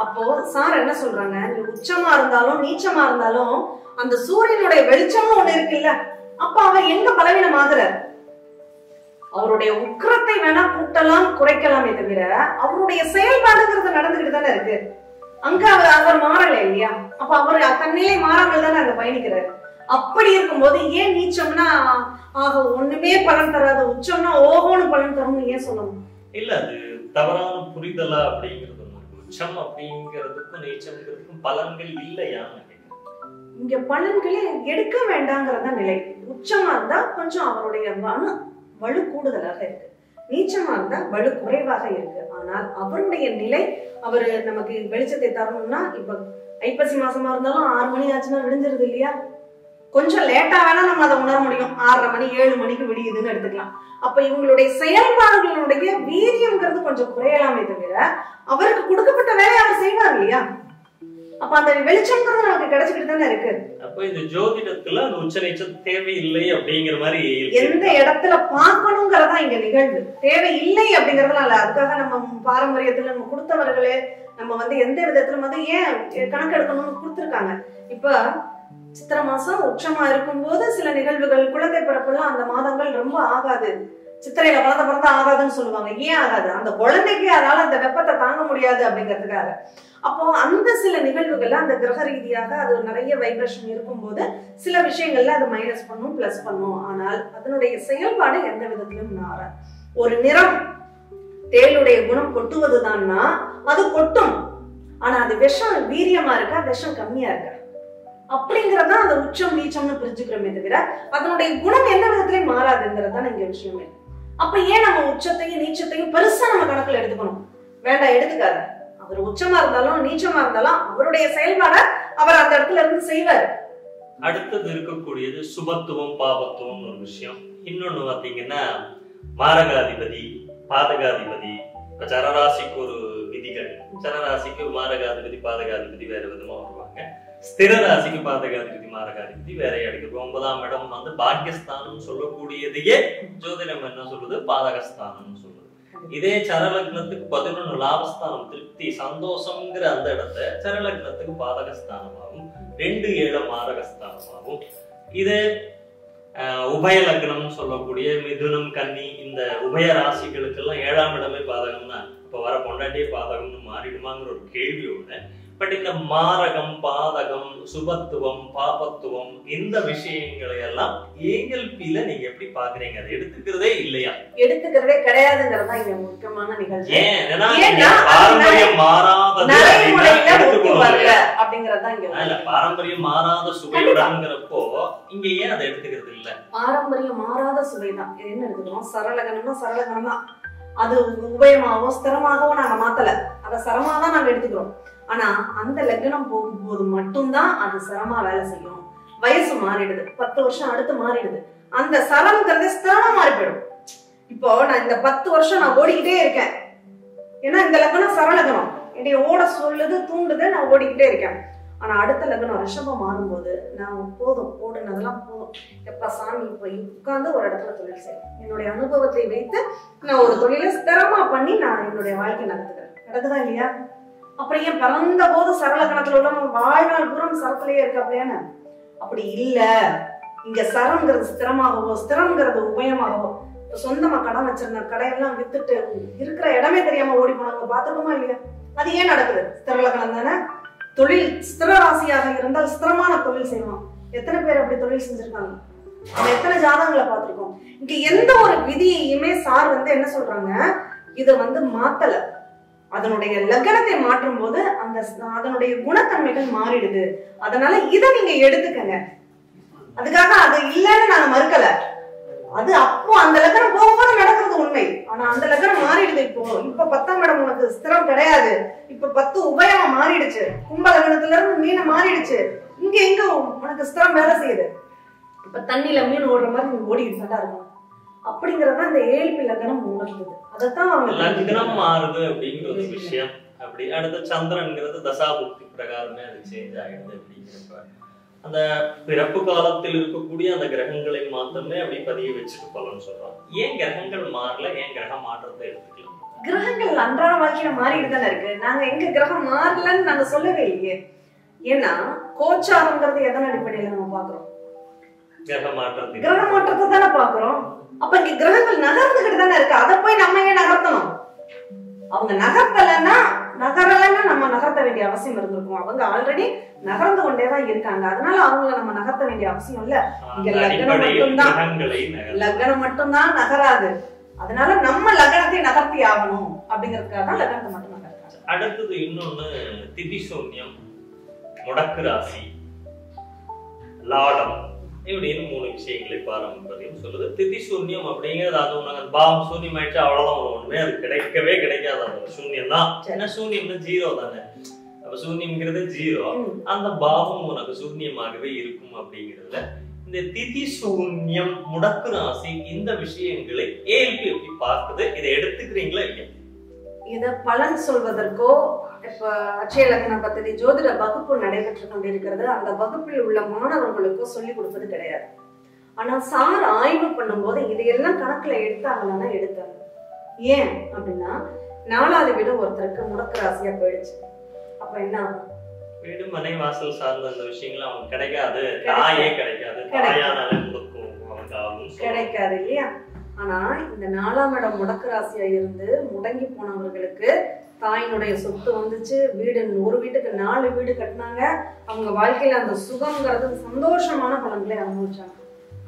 அப்போ சார் என்ன சொல்றாங்க, உச்சமா இருந்தாலும் நீச்சமா இருந்தாலும் அந்த சூரியனுடைய வெளிச்சம்னு ஒண்ணு இருக்குல்ல, அப்ப அவர் எங்க பலவீனம் ஆகுறார்? அவருடைய உக்கிரத்தை வேணா கூட்டலாம் குறைக்கலாமே தவிர அவருடைய செயல்பாடுங்கிறது நடந்துகிட்டு தானே இருக்கு. அங்க அவர் மாறல இல்லையா? அப்ப அவர் தன்னிலை மாறாமல் தானே அங்க பயணிக்கிறார். அப்படி இருக்கும்போது ஏன் நீச்சம்னா ஆக ஒண்ணுமே பலன் தராது, உச்சம்னா ஓகோன்னு பலன் தரும் ஏன் சொல்லணும்? இல்ல, அது தவறான புரிதலா அப்படிங்கிறது. உச்சம் அப்படிங்கிறதுக்கும் நீச்சம்ங்கிறதுக்கும் பலன்கள் இல்லையா? இங்க பலன்களே எடுக்க வேண்டாங்கிறதா நிலை. உச்சமா இருந்தா கொஞ்சம் அவருடைய வலு கூடுதலாக இருக்கு, நீச்சமா இருந்தா வலு குறைவாக இருக்கு. ஆனால் அவருடைய நிலை, அவரு நமக்கு வெளிச்சத்தை தரணும்னா இப்ப ஐப்பசி மாசமா இருந்தாலும் 6 மணி ஆச்சுன்னா விடிஞ்சிருது இல்லையா? கொஞ்சம் லேட்டா வேணா நம்ம அதை உணர முடியும், 6:30 மணி 7 மணிக்கு விடியுதுன்னு எடுத்துக்கலாம். அப்ப இவங்களுடைய செயல்பாடுகளுடைய வீரியம்ங்கிறது கொஞ்சம் குறையலாமே தவிர அவருக்கு கொடுக்கப்பட்ட வேலையை அவர் செய்வார் இல்லையா? அப்ப அந்த வெளிச்சம்ங்கிறது நமக்கு கிடைச்சிக்கிட்டு தானே இருக்கு. அப்ப இந்த ஜோதிடத்துல அந்த உச்ச நீச்சம் தேவையில்லை அப்படிங்கிற மாதிரி எந்த இடத்துல பார்க்கணுங்கிறதா இங்க நிகழ்வு. தேவை இல்லை அப்படிங்கறதுனால அதுக்காக நம்ம பாரம்பரியத்துல நம்ம கொடுத்தவர்களே நம்ம எந்த விதத்துல ஏன் கணக்கெடுக்கணும்னு கொடுத்துருக்காங்க. இப்ப சித்திரை மாசம் உச்சமா இருக்கும் போது சில நிகழ்வுகள், குழந்தை பிறப்புலாம் அந்த மாதங்கள் ரொம்ப ஆகாது, சித்திரையில குழந்தை பிறந்தா ஆகாதுன்னு சொல்லுவாங்க. ஏன் ஆகாது? அந்த குழந்தைக்கு அதால அந்த வெப்பத்தை தாங்க முடியாது அப்படிங்கிறதுக்காக. அப்போ அந்த சில நிகழ்வுகள்ல அந்த கிரக ரீதியாக அது நிறைய வைப்ரேஷன் இருக்கும் போது சில விஷயங்கள்ல அது மைனஸ் பண்ணும், பிளஸ் பண்ணும். ஆனால் அதனுடைய செயல்பாடு எந்த விதத்திலும் மாறாது. ஒரு நிறம், தேளுடைய குணம் கொட்டுவதுதான்னா அது கொட்டும், ஆனா அது விஷம் வீரியமா இருக்கா விஷம் கம்மியா இருக்கா அப்படிங்கறதா அந்த உச்சம் நீச்சம்னு பிரிச்சுக்கிறோமே தவிர அதனுடைய குணம் எந்த விதத்திலையும் மாறாதுங்கிறதான் இங்க விஷயமே. அப்ப ஏன் நம்ம உச்சத்தையும் நீச்சத்தையும் பெருசா நம்ம கணக்குல எடுத்துக்கணும்? வேண்டாம், எடுத்துக்காத. அவர் உச்சமா இருந்தாலும் நீச்சமா இருந்தாலும் அவருடைய செயல்பாட அவர் அந்த இடத்துல இருந்து செய்வார். அடுத்தது இருக்கக்கூடியது சுபத்துவம் பாபத்துவம் ஒரு விஷயம். இன்னொன்னு பாத்தீங்கன்னா மாரகாதிபதி பாதகாதிபதி. இப்ப சரராசிக்கு ஒரு விதிகள், சரராசிக்கு மாரகாதிபதி பாதகாதிபதி வேற விதமா வருவாங்க. ஸ்திர ராசிக்கு பாதகாதிபதி மாரகாதிபதி வேற எடுக்கிறது. 9ஆம் இடம் பாக்கியஸ்தானம் சொல்லக்கூடியதையே ஜோதிடம் என்ன சொல்லுது? பாதகஸ்தானம் சொல்லுது. இதே சரலக்னத்துக்கு 11 லாபஸ்தானம், திருப்தி, சந்தோஷம்ங்கிற அந்த இடத்தை சரலக்னத்துக்கு பாதகஸ்தானமாகும், 2 7 மாரகஸ்தானமாகும். இதே உபய லக்னம் சொல்லக்கூடிய மிதுனம் கன்னி இந்த உபய ராசிகளுக்கு எல்லாம் 7ஆம் இடமே பாதகம்னா இப்ப வர பொண்டாட்டியே பாதகம்னு மாறிடுமாங்கிற ஒரு கேள்வியோட. பட் இந்த மாரகம், பாதகம், சுபத்துவம், பாபத்துவம் இந்த விஷயங்களை எல்லாம் ஏஎல்பில நீங்க எப்படி பாக்குறீங்க? அதை எடுத்துக்கிறதே இல்லையா? எடுத்துக்கிறதே கிடையாதுங்கிறதா இங்க முக்கியமான நிகழ்ச்சி. பாரம்பரியம் மாறாதது அப்படிங்கறதா இங்க பாரம்பரியம் மாறாத சுவையுடன்ங்கிறப்போ இங்க ஏன் அதை எடுத்துக்கிறது இல்ல? பாரம்பரியம் மாறாத சுவைதான். என்ன எடுத்துக்கிறோம்? சரளகணம்னா சரளகணம் தான். அது உபயமாவோ ஸ்திரமாகவோ நாங்க மாத்தல, அதை சரமா தான் நாங்க எடுத்துக்கிறோம். ஆனா அந்த லக்னம் போகும்போது மட்டும்தான் அது சரமா வேலை செய்யும். வயசு மாறிடுது, 10 வருஷம் அடுத்து மாறிடுது, அந்த சரம்ங்கிறது ஸ்திரமா மாறி போயிடும். இப்போ நான் இந்த 10 வருஷம் நான் ஓடிக்கிட்டே இருக்கேன், ஏன்னா இந்த லக்னம் சரலக்னம் என்னைய ஓட சொல்லுது, தூண்டுது, நான் ஓடிக்கிட்டே இருக்கேன். ஆனா அடுத்த லக்னம் ரிஷபம் மாறும்போது நான் போதும், ஓடுனதெல்லாம் போதும், எப்ப சாமி போய் உட்கார்ந்து ஒரு இடத்துல தொழில் செய்யும், என்னுடைய அனுபவத்தை வைத்து நான் ஒரு தொழிலை ஸ்திரமா பண்ணி நான் என்னுடைய வாழ்க்கை நடத்துக்கிறேன். நடக்குதா இல்லையா? அப்புறம் ஏன் பிறந்த போது சரலக்கணத்துல உள்ளவங்க வாழ்நாள் பூரம் சரத்திலேயே இருக்கு அப்படியான? அப்படி இல்ல. இங்க சரம்ங்கிறது ஸ்திரமாகவோ ஸ்திரம்ங்கிறது உபயமாகவோ. இப்ப சொந்தமா கடன் வச்சிருந்த கடையெல்லாம் வித்துட்டு இருக்கிற இடமே தெரியாம ஓடி போனவங்க பாத்துக்கோமா இல்லையா? அது ஏன் நடக்குது? ஸ்திரலக்கணம் தானே. தொழில் ஸ்திர ராசியாக இருந்தால் ஸ்திரமான தொழில் செய்வோம். எத்தனை பேர் அப்படி தொழில் செஞ்சிருக்காங்க? நம்ம எத்தனை ஜாதகங்களை பார்த்திருக்கோம். இங்க எந்த ஒரு விதியையுமே சார் என்ன சொல்றாங்க, இத மாத்தல, அதனுடைய லக்னத்தை மாற்றும் போது அந்த அதனுடைய குணத்தன்மைகள் மாறிடுது. அதனால இதை நீங்க எடுத்துக்கங்க. அதுக்காக அது இல்லைன்னு நாங்க மறுக்கல. அது அப்போ அந்த லக்னம் போகும்போது நடக்கிறது உண்மை. ஆனா அந்த லக்னம் மாறிடுது. இப்ப 10ஆம் இடம் உனக்கு ஸ்திரம் கிடையாது, இப்ப 10 உபயமா மாறிடுச்சு. கும்ப லக்னத்துல இருந்து மீன மாறிடுச்சு. இங்க எங்க உனக்கு ஸ்திரம் வேலை செய்யுது? இப்ப தண்ணியில மீன் ஓடுற மாதிரி நீ ஓடிட்டு தான் இருக்கும். அப்படிங்கறத இந்த ஏழ்பி லக்னம் உணர்ந்தது. அதத்தான் அவங்க லக்னம் மாறுது அப்படிங்கிற ஒரு விஷயம். அப்படி அடுத்த சந்திரன்ங்கிறது தசாபுக்தி பிரகாரமே அது சேஞ்ச் ஆயிடுது. அப்படிங்கிறப்ப அந்த பிறப்பு காலத்தில் இருக்கக்கூடிய அந்த கிரகங்களை மாத்திரமே அப்படி பதிய வச்சுட்டு பலன் சொல்றோம். ஏன் கிரகங்கள் மாறல? ஏன் கிரக மாற்றத்தை எடுத்துக்கலாம்? கிரகங்கள் அன்றாட வாழ்க்கையில மாறிட்டு தானே இருக்கு. நாங்க எங்க கிரகம் மாறலன்னு நாங்க சொல்லவே இல்லையே. ஏன்னா கோச்சாரங்கிறது எதன் அடிப்படையில நம்ம பாக்குறோம்? கிரக மாற்றத்தை தானே பாக்குறோம். அப்ப இங்க கிரகங்கள் நகர்ந்துகிட்டு தானே இருக்கு. அதை போய் நம்ம ஏன் நகர்த்தணும்? அவங்க நகர்த்தலன்னா நம்ம நகர்த்த வேண்டிய அவசியம் இருந்திருக்கும். அவங்க ஆல்ரெடி நகர்ந்து கொண்டேதான் இருக்காங்க. அதனால அவங்கள நம்ம நகர்த்த வேண்டிய அவசியம் இல்ல. இங்க லக்னம் மட்டும்தான் நகராது. அதனால நம்ம லக்னத்தை நகர்த்தி ஆகணும் அப்படிங்கிறதுக்காக தான் லக்னத்தை மட்டும் நகர்த்தாங்க. அடுத்தது இன்னொன்னு திதி சூன்யம், முடக்கு ராசி, லாடம் இப்படின்னு 3 விஷயங்களை பாரம்பரியம் சொல்லுது. திதி சூன்யம் அப்படிங்கிறது அது உனக்கு பாவம் சூன்யம் ஆயிடுச்சு அவ்வளவுதான், ஒண்ணுமே அது கிடைக்கவே கிடைக்காது. அது சூன்யம் தான். ஏன்னா சூன்யம்னு 0 தானே. அப்ப சூன்யம்ங்கிறது 0. அந்த பாவம் உனக்கு சூன்யமாகவே இருக்கும். அப்படிங்கிறதுல இந்த திதி சூன்யம், முடக்கு ராசி, இந்த விஷயங்களை ஏல்பி எப்படி பார்க்குது? இதை எடுத்துக்கிறீங்களா இல்லையா? இத பலன் சொல்வதற்கோ இப்ப அட்சய லக்ன பദ്ധதி ஜோதிட வகுப்பு நடைபெற்று கொண்டிருக்கிறது. அந்த வகுப்பில் உள்ள மாணவர்களுக்கோ சொல்லிக் கொடுப்பது கிடையாது. ஆனா சார் ஆய்வு பண்ணும்போது இதையெல்லாம் கணக்குல எடுத்தாங்கன்னா எடுத்தாங்க. ஏன் அப்படின்னா 4வது வீடு ஒருத்தருக்கு முடக்கு ராசியா போயிடுச்சு. அப்ப என்ன ஆகும்? வீடு மனை வாசல் சார்ந்த அந்த விஷயங்கள் அவங்களுக்கு கிடைக்காது. தாயே கிடைக்காது. தாயானாலே முடக்கும் கிடைக்காது இல்லையா? ஆனா இந்த 4ஆம் இடம் முடக்கு ராசியா இருந்து முடங்கி போனவர்களுக்கு தாயினுடைய சொத்து வந்துச்சு. வீடு, ஒரு வீட்டுக்கு 4 வீடு கட்டினாங்க. அவங்க வாழ்க்கையில அந்த சுகம்ங்கிறது சந்தோஷமான பலன்களை அனுபவிச்சாங்க.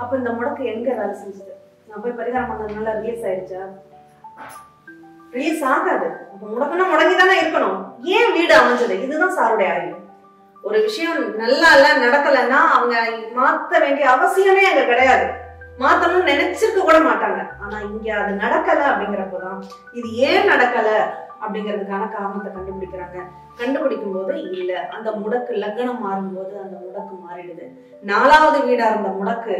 அப்ப இந்த முடக்கு எங்க வேலை செஞ்சது? நான் போய் பரிகாரம் பண்ணதுனால ரிலீஸ் ஆயிடுச்சா? ரிலீஸ் ஆகாது. அப்ப முடக்குனா முடங்கிதானே இருக்கணும். ஏன் வீடு அமைஞ்சது? இதுதான் சாருடைய ஆய்வு. ஒரு விஷயம் நல்லா இல்ல நடக்கலன்னா அவங்க மாத்த வேண்டிய அவசியமே அங்க கிடையாது. மாத்தணும்னு நினைச்சிருக்க கூட மாட்டாங்க. ஆனா இங்க அது நடக்கல அப்படிங்கிறப்பதான் இது ஏன் நடக்கல அப்படிங்கிறதுக்கான காரணத்தை கண்டுபிடிக்கிறாங்க. கண்டுபிடிக்கும் போது இல்ல, அந்த முடக்கு லக்னம் மாறும்போது அந்த முடக்கு மாறிடுது. 4வது வீடா இருந்த முடக்கு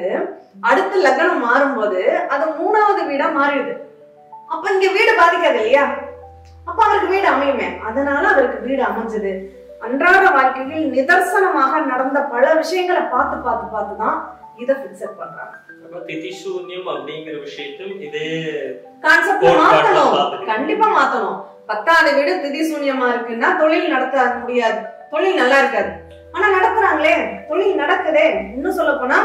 அடுத்த லக்னம் மாறும்போது அது 3வது வீடா மாறிடுது. அப்ப இங்க வீடு பாதிக்காது இல்லையா? அப்ப அவருக்கு வீடு அமையுமே. அதனால அவருக்கு வீடு அமைஞ்சது. அன்றாட வாழ்க்கையில் நிதர்சனமாக நடந்த பல விஷயங்களை பார்த்துதான் இதை பிக்சர் பண்றாங்க. திதி சூன்யம் அப்படிங்கிற விஷயத்தில் இதே கான்செப்ட் மாத்தணும், கண்டிப்பா மாத்தணும். 10வது வீடு திதி சூன்யமா இருக்குன்னா தொழில் நடத்த முடியாது, தொழில் நல்லா இருக்காது. ஆனா நடத்துறாங்களே, தொழில் நடக்குதே. இன்னும் சொல்ல போனா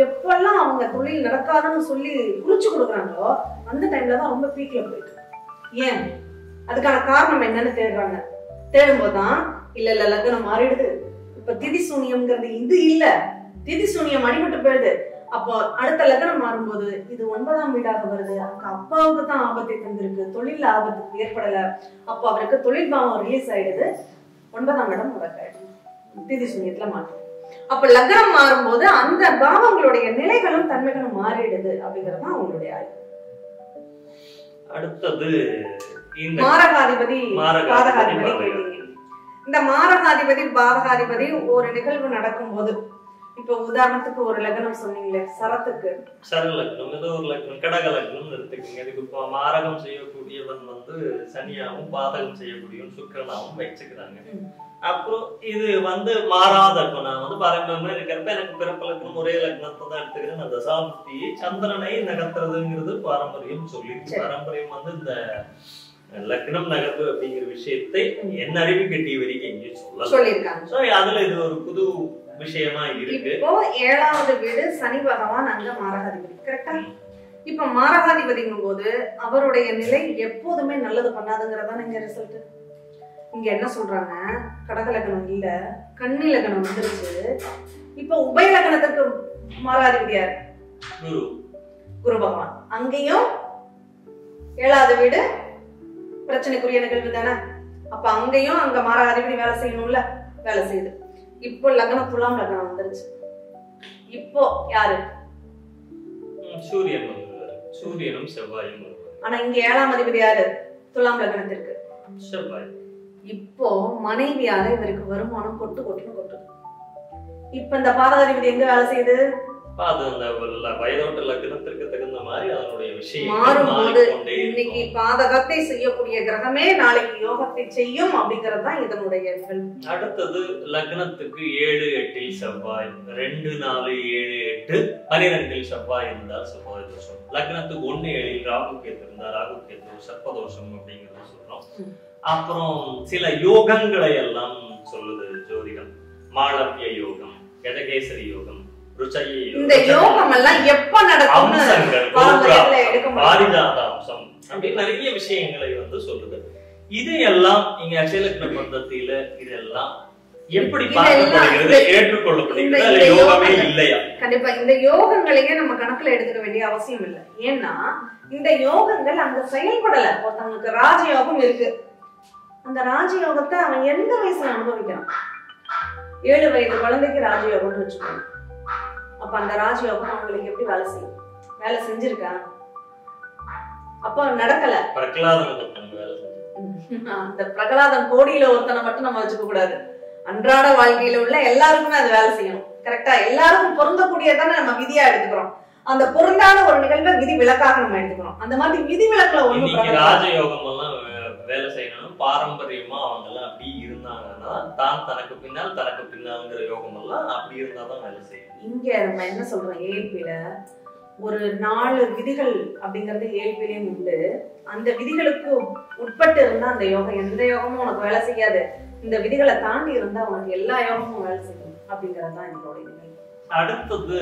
எப்பெல்லாம் அவங்க தொழில் நடக்காதுன்னு சொல்லி குறிச்சு கொடுக்குறாங்களோ அந்த டைம்ல தான் ரொம்ப பீக்ல போயிட்டு. ஏன்? அதுக்கான காரணம் என்னன்னு தேடுறாங்க. தேடும் போதுதான் இல்ல லக்னம் மாறிடுது. இப்ப திதி சூன்யம்ங்கிறது இது இல்ல, திதி சூன்யம் அடிபட்டு போயிடுது. அப்போ அடுத்த லக்னம் மாறும்போது இது 9ஆம் வீடாக வருது. அங்க அப்பாவுக்கு தான் ஆபத்தை தந்திருக்கு, தொழில் ஆபத்து ஏற்படல. அப்போ அவருக்கு தொழில் பாவம் ரிலீஸ் ஆயிடுது. 9ஆம் இடம் முடக்காயிடுது, திதி சூன்யத்துல மாற்றம். அப்ப லக்னம் மாறும்போது அந்த பாவங்களுடைய நிலைகளும் தன்மைகளும் மாறிடுது அப்படிங்கறதுதான் அவங்களுடைய ஆய்வு. அடுத்தது இந்த மாரகாதிபதி பாதகாதிபதி கேட்டீங்க. இந்த மாரகாதிபதி பாதகாதிபதி ஒரு நிகழ்வு நடக்கும் போது, இப்ப உதாரணத்துக்கு ஒரு லக்னம் சொன்னீங்களே, சரத்துக்கு சர லக்னம், ஏதோ ஒரு லக்னம், கடக லக்னம் எடுத்துக்கோங்க. இதுக்கு இப்போ மாரகம் செய்யக்கூடியவன் வந்து சனியாவும் பாதகம் செய்யக்கூடியவன் சுக்கிரனாவும் வச்சுக்கிறாங்க. அப்புறம் இது வந்து மாறாத இருக்கும். நான் வந்து பாரம்பரியமா இருக்கிறப்ப எனக்கு பிறப்பு லக்னம் ஒரே லக்னத்தை தான் எடுத்துக்கிறேன். அந்த தசாபுத்தியை சந்திரனை நகர்த்துறதுங்கிறது பாரம்பரியம் சொல்லிருக்கு. பாரம்பரியம் வந்து இந்த லக்னம் நகர்வு அப்படிங்கிற விஷயத்தை என்ன அறிவு கட்டிய வரைக்கும் எங்கேயும் சொல்லியிருக்காங்க. அதுல இது ஒரு புது விஷயமா இருக்கு. இப்போ 7வது வீடு சனி பகவான், அங்க மாரகாதிபதி. கரெக்டா? இப்ப மாரகாதிபதிங்கும் போது அவருடைய நிலை எப்போதுமே நல்லது பண்ணாதுங்கிறதா இங்க ரிசல்ட். இங்க என்ன சொல்றாங்க, கடக லக்னம் இல்ல கன்னி லக்னம் வந்துருச்சு. இப்ப உபய லக்னத்துக்கு மாரகாதிபதி யாரு? குரு பகவான். அங்கேயும் 7வது வீடு பிரச்சனைக்குரிய நிகழ்வு தானே. அப்ப அங்கேயும் அங்க மாரகாதிபதி வேலை செய்யணும்ல, வேலை செய்யுது. இப்போ லக்னம் துலாம் லக்னம் வந்துருச்சு. இப்போ யாரு? சூரியன். சூரியனும் செவ்வாயும். ஆனா இங்க 7ஆம் அதிபதி யாரு? துலாம் லக்னத்திற்கு செவ்வாய். இப்போ மனைவியால இவருக்கு வருமானம் கொட்டு கொட்டுன்னு கொட்டுது. இப்ப இந்த பாதகாதிபதி எங்க வேலை செய்யுது? அது அந்த வயதோட்ட லக்னத்திற்கு தகுந்த மாதிரி அதனுடைய விஷயம் மாறும்போது இன்னைக்கு பாதகத்தை செய்யக்கூடிய கிரகமே நாளைக்கு யோகத்தை செய்யும் அப்படிங்கறது தான் இதனுடைய. அடுத்தது லக்னத்துக்கு 7 8 செவ்வாய், 2 4 7 8 12 செவ்வாய் இருந்தால் செவ்வாய் தோஷம். லக்னத்துக்கு 1 7 ராகு கேத்து இருந்தா ராகு கேத்து சர்ப்பதோஷம் அப்படிங்கறத சொல்றோம். அப்புறம் சில யோகங்களை எல்லாம் சொல்லுது ஜோதிடம். மாளவிய யோகம், கஜகேசரி யோகம், இந்த யோகம் எல்லாம் எப்ப நடக்கும்? பாரிஜாத அம்சம் அப்படி நிறைய விஷயங்களை வந்து சொல்லுது. இதையெல்லாம் இங்க அட்சயலக்ன பద్ధதியில இதெல்லாம் எப்படி பார்க்கப்படுகிறது, ஏற்றுக்கொள்ளப்படுகிறது, யோகமே இல்லையா? கண்டிப்பா இந்த யோகங்களையே நம்ம கணக்குல எடுத்துக்க வேண்டிய அவசியம் இல்லை. ஏன்னா இந்த யோகங்கள் அங்க செயல்படல. ஒருத்தவங்களுக்கு ராஜயோகம் இருக்கு, அந்த ராஜயோகத்தை அவன் எந்த வயசுல அனுபவிக்கிறான்? 7 வயது குழந்தைக்கு ராஜயோகம்னு வச்சுக்கோங்க. அப்ப அந்த ராஜயோகம் அவங்களுக்கு எப்படி வேலை செய்யும்? வேலை செஞ்சிருக்கா? அப்ப நடக்கல. அந்த பிரகலாதன் கோடியில ஒருத்தனை மட்டும் நம்ம வச்சுக்க கூடாது. அன்றாட வாழ்க்கையில உள்ள எல்லாருக்குமே அது வேலை செய்யணும். கரெக்டா? எல்லாருக்கும் பொருந்தக்கூடியதான நம்ம விதியா எடுத்துக்கிறோம். அந்த பொருந்தாத ஒரு நிகழ்வை விதி விலக்காக நம்ம எடுத்துக்கிறோம். அந்த மாதிரி விதி விலக்குல ஒண்ணு ராஜயோகம் எல்லாம் வேலை செய்யணும். பாரம்பரியமா அவங்க எல்லாம் அப்படி இருந்தாங்கன்னா தான் தனக்கு பின்னால்ங்கிற யோகம் எல்லாம் அப்படி இருந்தாதான் வேலை செய்யும். இங்க நம்ம என்ன சொல்றோம், ஏழ்பில ஒரு 4 விதிகள் அப்படிங்கறது ஏழ்பிலையும் உண்டு. அந்த விதிகளுக்கு உட்பட்டு இருந்தா அந்த யோகம் எந்த யோகமும் உனக்கு வேலை செய்யாது. இந்த விதிகளை தாண்டி இருந்தா உனக்கு எல்லா யோகமும் வேலை செய்யும் அப்படிங்கறதுதான் என்னோட நிலை. அடுத்தது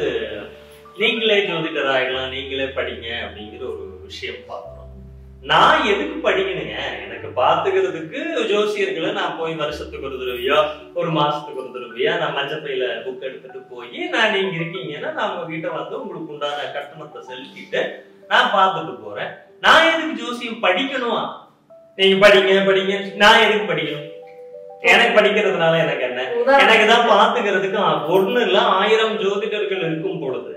நீங்களே ஜோதிடராகலாம், நீங்களே படிங்க அப்படிங்கிற ஒரு விஷயம் பார்க்கணும். நான் எதுக்கு படிக்கணுங்க? எனக்கு பாத்துக்கிறதுக்கு ஜோசியர்களை நான் போய் வருஷத்துக்கு ஒரு தடவையோ ஒரு மாசத்துக்கு ஒரு தடவையா நான் மஞ்சப்பையில புக் எடுத்துட்டு போய் நான் நீங்க இருக்கீங்கன்னா நான் உங்ககிட்ட வந்து உங்களுக்கு உண்டான கட்டணத்தை செலுத்திட்டு நான் பார்த்துட்டு போறேன். நான் எதுக்கு ஜோசியம் படிக்கணும்? நீங்க படிங்க. நான் எதுக்கு படிக்கணும்? எனக்கு படிக்கிறதுனால எனக்கு என்ன? எனக்கு தான் பாத்துக்கிறதுக்கு ஒண்ணு இல்ல 1000 ஜோதிடர்கள் இருக்கும் பொழுது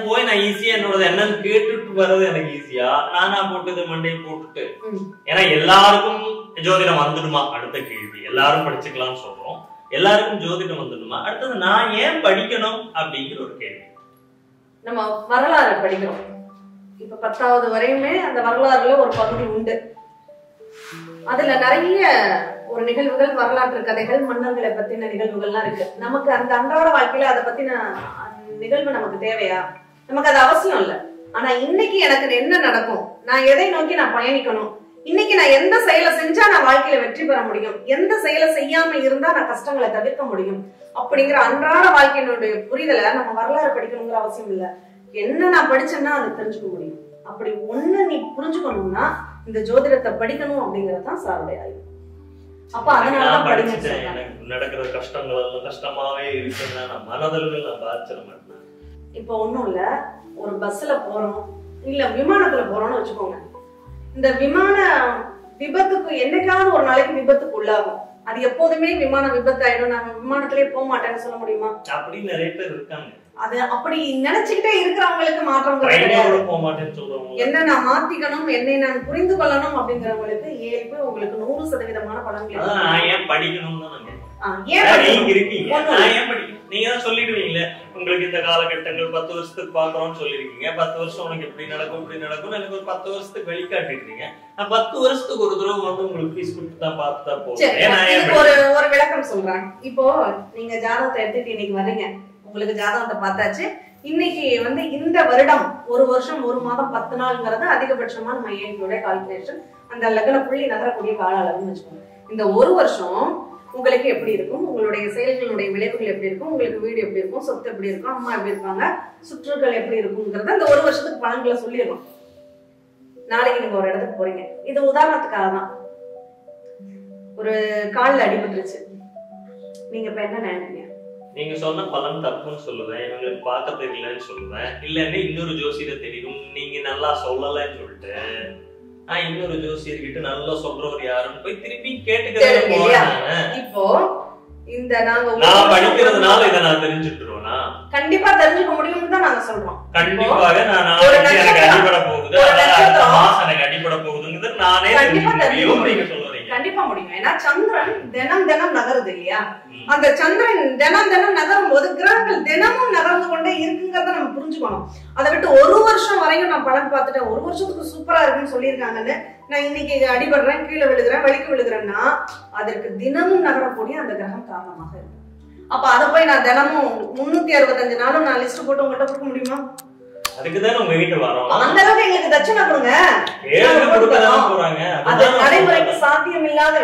போய் நான் ஈஸியா என்னோட என்னன்னு கேட்டுட்டு வர்றது எனக்கு ஈஸியா? நானா போட்டு மண்டையை போட்டுட்டு, ஏன்னா எல்லாருக்கும் ஜோதிடம் வந்துடுமா? அடுத்த கேள்வி. எல்லாரும் படிச்சுக்கலாம்னு சொல்றோம், எல்லாருக்கும் ஜோதிடம் வந்துடுமா? அடுத்தது நான் ஏன் படிக்கணும் அப்படிங்கிற ஒரு கேள்வி. நம்ம வரலாறு படிக்கிறோம். இப்ப 10வது வரையுமே அந்த வரலாறுல ஒரு பகுதி உண்டு. அதுல நிறைய ஒரு நிகழ்வுகள், வரலாற்று கதைகள், மன்னர்களை பத்தின நிகழ்வுகள்லாம் இருக்கு. நமக்கு அந்த அன்றாட வாழ்க்கையில அதை பத்தின நிகழ்வு நமக்கு தேவையா? நமக்கு அது அவசியம் இல்ல. ஆனா இன்னைக்கு எனக்கு என்ன நடக்கும், நான் எதை நோக்கி நான் பயணிக்கணும், இன்னைக்கு நான் எந்த செயலை செஞ்சா நான் வாழ்க்கையில வெற்றி பெற முடியும், எந்த செயலை செய்யாம இருந்தா நான் கஷ்டங்களை தவிர்க்க முடியும் அப்படிங்கிற அன்றாட வாழ்க்கையினுடைய புரிதலை நம்ம வரலாறு படிக்கணுங்கிற அவசியம் இல்ல. என்ன நான் படிச்சேன்னா அதை தெரிஞ்சுக்க முடியும். அப்படி ஒண்ணு நீ புரிஞ்சுக்கணும்னா இந்த ஜோதிடத்தை படிக்கணும் அப்படிங்கறதுதான் சாருடைய ஆய்வு. அப்ப அதனாலதான் படிச்சேன். நடக்கிற கஷ்டங்கள் எல்லாம் கஷ்டமாவே இருக்குன்னா நான் மனதளவில் நான் பாதிச்சிட மாட்டேன். இப்ப ஒண்ணும் இல்ல, ஒரு பஸ்ல போறோம் இல்ல விமானத்துல போறோம்னு வச்சுக்கோங்க. இந்த விமான விபத்துக்கு என்னைக்காவது ஒரு நாளைக்கு விபத்துக்கு உள்ளாகும். அது எப்போதுமே விமான விபத்து ஆயிடும், நான் விமானத்திலேயே போக மாட்டேன்னு சொல்ல முடியுமா? அப்படி நிறைய பேர் இருக்காங்க. அது அப்படி நினைச்சுக்கிட்டே இருக்கிறவங்களுக்கு மாற்றம் என்ன நான் மாத்திக்கணும், என்னை நான் புரிந்து கொள்ளணும் அப்படிங்கிறவங்களுக்கு இயல்பு உங்களுக்கு 100% பலன்கள். படிக்கணும் நீங்க தான் சொல்லிடுவீங்களே, உங்களுக்கு இந்த காலகட்டங்கள் 10 வருஷத்துக்கு பாக்குறோம்னு சொல்லிருக்கீங்க. 10 வருஷம் உனக்கு இப்படி நடக்கும் இப்படி நடக்கும் எனக்கு ஒரு 10 வருஷத்துக்கு வெளிக்காட்டிருக்கீங்க. 10 வருஷத்துக்கு ஒரு தடவை வந்து உங்களுக்கு ஃபீஸ் கொடுத்து தான் பார்த்துட்டா போதும். ஒரு விளக்கம் சொல்றேன். இப்போ நீங்க ஜாதகத்தை எடுத்துட்டு இன்னைக்கு வர்றீங்க, உங்களுக்கு ஜாதகத்தை பார்த்தாச்சு. இன்னைக்கு வந்து இந்த வருடம் 1 வருஷம் 1 மாதம் 10 நாள்ங்கிறது அதிகபட்சமா நம்ம ஏஐயோட கால்குலேஷன். அந்த லக்ன புள்ளி நகரக்கூடிய கால அளவுன்னு வச்சுக்கோங்க. இந்த 1 வருஷம் உங்களுக்கு எப்படி இருக்கும், உங்களுடைய செயல்களுடைய விளைவுகள் எப்படி இருக்கும், உங்களுக்கு வீடு எப்படி இருக்கும், சொத்து எப்படி இருக்கும், அம்மா எப்படி இருப்பாங்க, சுற்றுகள் எப்படி இருக்குங்கிறத அந்த 1 வருஷத்துக்கு பலன்களை சொல்லிடணும். நாளைக்கு நீங்க ஒரு இடத்துக்கு போறீங்க, இது உதாரணத்துக்காக தான். ஒரு காலில் அடிபட்டுருச்சு, நீங்க இப்ப என்ன நினைப்பீங்க? நீங்க சொன்ன பலன் தப்புன்னு சொல்லுவேன், இவங்களுக்கு பார்க்க தெரியலன்னு சொல்லுவேன். இல்லன்னு இன்னொரு ஜோசியரை தெரியும், நீங்க நல்லா சொல்லலன்னு சொல்லிட்டு இன்னொரு ஜோசியர்கிட்ட நல்லா சொல்றவர் யாருன்னு போய் திருப்பி கேட்டுக்கிறேன். இப்போ இந்த நான் படிக்கிறதுனால இதை நான் தெரிஞ்சுட்டுருவேனா? கண்டிப்பா தெரிஞ்சுக்க முடியும்னு தான் நாங்க சொல்றோம். கண்டிப்பாக எனக்கு அடிபட போகுது, எனக்கு அடிபட போகுதுங்கிறது நானே கண்டிப்பா முடியும். ஏன்னா சந்திரன் தினம் தினம் நகருது இல்லையா? அந்த சந்திரன் தினம் தினம் நகரும் போது கிரகங்கள் தினமும் நகர்ந்து கொண்டே இருக்குங்கிறத நம்ம புரிஞ்சுக்கணும். அதை விட்டு 1 வருஷம் வரையும் நான் பலன் பார்த்துட்டேன், 1 வருஷத்துக்கு சூப்பரா இருக்குன்னு சொல்லியிருக்காங்கன்னு நான் இன்னைக்கு அடிபடுறேன், கீழே விழுகிறேன், வலிக்கு விழுகிறேன்னா அதற்கு தினமும் நகரக்கூடிய அந்த கிரகம் காரணமாக இருக்கு. அப்ப அதை போய் நான் தினமும் 365 நாளும் நான் லிஸ்ட் போட்டு உங்கள்கிட்ட கொடுக்க முடியுமா? அதுக்குதான் உங்க வீட்டு வரோம். அந்த அளவுக்கு எங்களுக்கு தட்சணை கொடுங்க. அது நடைமுறைக்கு சாத்தியம் இல்லாத